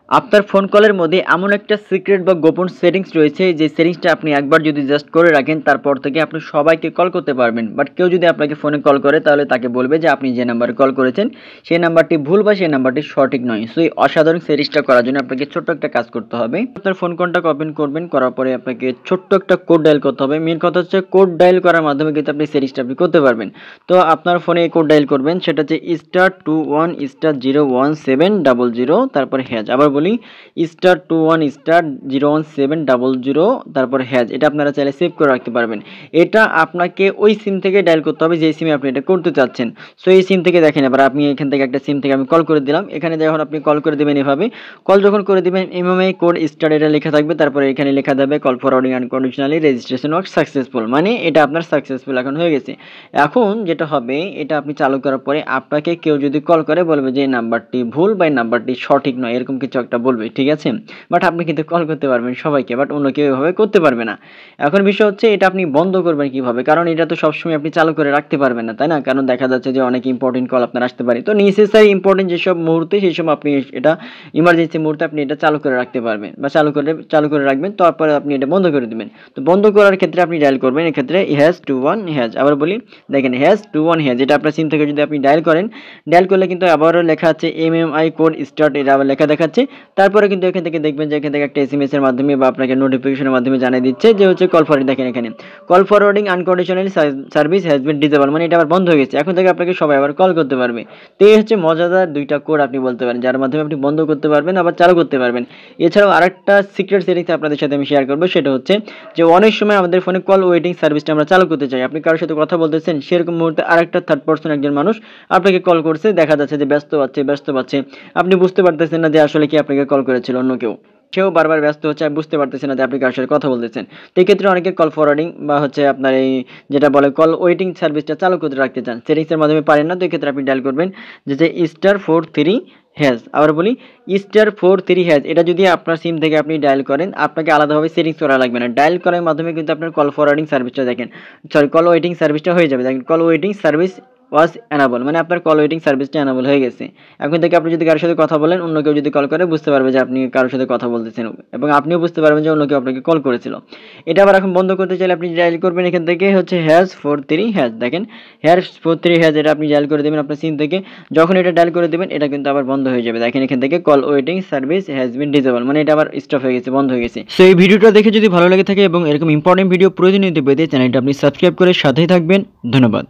আপনার ফোন কলের মধ্যে এমন একটা সিক্রেট বা গোপন সেটিংস রয়েছে যে সেটিংসটা আপনি একবার যদি জাস্ট করে রাখেন তারপর থেকে আপনি সবাইকে কল করতে পারবেন। বাট কেউ যদি আপনাকে ফোনে কল করে তাহলে তাকে বলবে যে আপনি যে নাম্বারে কল করেছেন সেই নাম্বারটি ভুল বা সেই নাম্বারটি সঠিক নয়। সো এই অসাধারণ সেটিংসটা করার জন্য আপনাকে ছোট্ট একটা কাজ করতে হবে। আপনার ফোন কলটাকে ওপেন করবেন, করার পরে আপনাকে ছোট্ট একটা কোড ডায়াল করতে হবে। মেন কথা হচ্ছে কোড ডায়াল করার মাধ্যমে কিন্তু আপনি সেটিংসটা আপনি করতে পারবেন। তো আপনার ফোনে এই কোড ডায়াল করবেন, সেটা হচ্ছে *21*01700 তারপর হ্যাজ। আবার বলি *21*01700 তারপর হ্যাজ। এটা আপনারা চাইলে সেভ করে রাখতে পারবেন। এটা আপনাকে ওই সিম থেকে ডায়াল করতে হবে যে সিমে আপনি এটা করতে চাচ্ছেন। সো এই সিম থেকে দেখেন, এবার আপনি এখান থেকে একটা সিম থেকে আমি কল করে দিলাম। এখানে যখন আপনি কল করে দেবেন এভাবে, কল যখন করে দিবেন এভাবে কোড স্টার এটা লেখা থাকবে, তারপরে এখানে লেখা যাবে call forwarding unconditionally registration work successful, মানে এটা আপনার সাকসেসফুল এখন হয়ে গেছে। এখন যেটা হবে, এটা আপনি চালু করার পরে আপনাকে কেউ যদি কল করে বলবে যে এই নাম্বারটি ভুল বা এই নাম্বারটি সঠিক নয়, এরকম কিছু একটা বলবে, ঠিক আছে? বাট আপনি কিন্তু কল করতে পারবেন সবাইকে, বাট অন্য কেউ এভাবে করতে পারবে না। এখন বিষয় হচ্ছে এটা আপনি বন্ধ করবেন কিভাবে, কারণ এটা তো সবসময় আপনি চালু করে রাখতে পারবেন না, তাই না? কারণ দেখা যাচ্ছে যে অনেক ইম্পর্টেন্ট কল আপনার আসতে পারে। তো নেসেসারি ইম্পর্টেন্ট যেসব মুহূর্তে সেই সময় আপনি এটা ইমার্জেন্সি মুহূর্তে আপনি এটা চালু করে রাখতে পারবেন বা চালু করে রাখবেন, তারপরে আপনি এটা বন্ধ করে দিবেন। তো বন্ধ করার ক্ষেত্রে আপনি ডায়াল করবেন এক্ষেত্রে #21#। আবার বলি, দেখেন #21#, এটা আপনার সিম থেকে যদি আপনি ডায়াল করেন, ডায়াল করলে কিন্তু আবারও লেখা আছে এমএমআই কোড স্টার্ট, এটা আবার লেখা দেখাচ্ছে। তারপরে কিন্তু এখান থেকে দেখবেন যে এখান থেকে একটা এসএমএস এর মাধ্যমে বা আপনাকে নোটিফিকেশনের মাধ্যমে জানিয়ে দিচ্ছে যে হচ্ছে কল ফরওয়ার্ডিং। দেখেন এখানে call forwarding unconditionally service has been disable, মানে এটা আবার বন্ধ হয়ে গেছে। এখন থেকে আপনাকে সবাই আবার কল করতে পারবে। তো এই হচ্ছে মজাদার দুইটা কোড আপনি বলতে পারেন, যার মাধ্যমে আপনি বন্ধ করতে পারবেন আবার চালু করতে পারবেন। এছাড়াও আরেকটা সিক্রেট সেটিংস আপনাদের সাথে আমি শেয়ার করবো, সেটা হচ্ছে যে অনেক সময় আমাদের ফোনে কল ওয়েটিং সার্ভিসটা আমরা চালু করতে চাই। আপনি কারোর সাথে কথা বলতেছেন, সেরকম মুহূর্তে আরেকটা থার্ড পার্সন একজন মানুষ আপনাকে কল করছে, দেখা যাচ্ছে যে ব্যস্ত পাচ্ছে, আপনি বুঝতে পারতেছেন না যে আসলে কি আপনাকে কল করেছিল অন্য কেউ, সেও বারবার ব্যস্ত হচ্ছে, আমি বুঝতে পারতেছি না যে আপনি কার সাথে কথা বলতেছেন। তো এই ক্ষেত্রে অনেকে কল ফরওয়ার্ডিং বা হচ্ছে আপনার এই যেটা বলে কল ওয়েটিং সার্ভিসটা চালু করতে রাখতে চান, সেটিংসের মাধ্যমে পারেন না। তো এই ক্ষেত্রে আপনি ডায়াল করবেন যে *43#। আবার বলি *43#। এটা যদি আপনার সিম থেকে আপনি ডায়াল করেন, আপনাকে আলাদাভাবে সেটিংস করা লাগবে না। ডায়াল করার মাধ্যমে কিন্তু আপনার কল ফরওয়ার্ডিং সার্ভিসটা দেখেন, সরি কল ওয়েটিং সার্ভিসটা হয়ে যাবে। দেখেন কল ওয়েটিং সার্ভিস ওয়াজ এনাবল, মানে আপনার কল ওয়েটিং সার্ভিসটা এনাবল হয়ে গেছে। এখন থেকে আপনি যদি কারোর সাথে কথা বলেন, অন্য কেউ যদি কল করে বুঝতে পারবে যে আপনি কারোর সাথে কথা বলতেছেন, এবং আপনিও বুঝতে পারবেন যে অন্য কেউ আপনাকে কল করেছিল। এটা আবার এখন বন্ধ করতে চাইলে আপনি ডায়াল করবেন এখান থেকে হচ্ছে #43#। দেখেন #43#, এটা আপনি ডায়াল করে দেবেন আপনার সিম থেকে। যখন এটা ডায়াল করে দেবেন এটা কিন্তু আবার বন্ধ হয়ে যাবে। দেখেন এখান থেকে call waiting service has been disable, মানে এটা আবার স্টপ হয়ে গেছে, বন্ধ হয়ে গেছে। সো এই ভিডিওটা দেখে যদি ভালো লেগে থাকে এবং এরকম ইম্পর্টেন্ট ভিডিও প্রয়োজনীয় পেতে চ্যানেলটা আপনি সাবস্ক্রাইব করে সাথেই থাকবেন। ধন্যবাদ।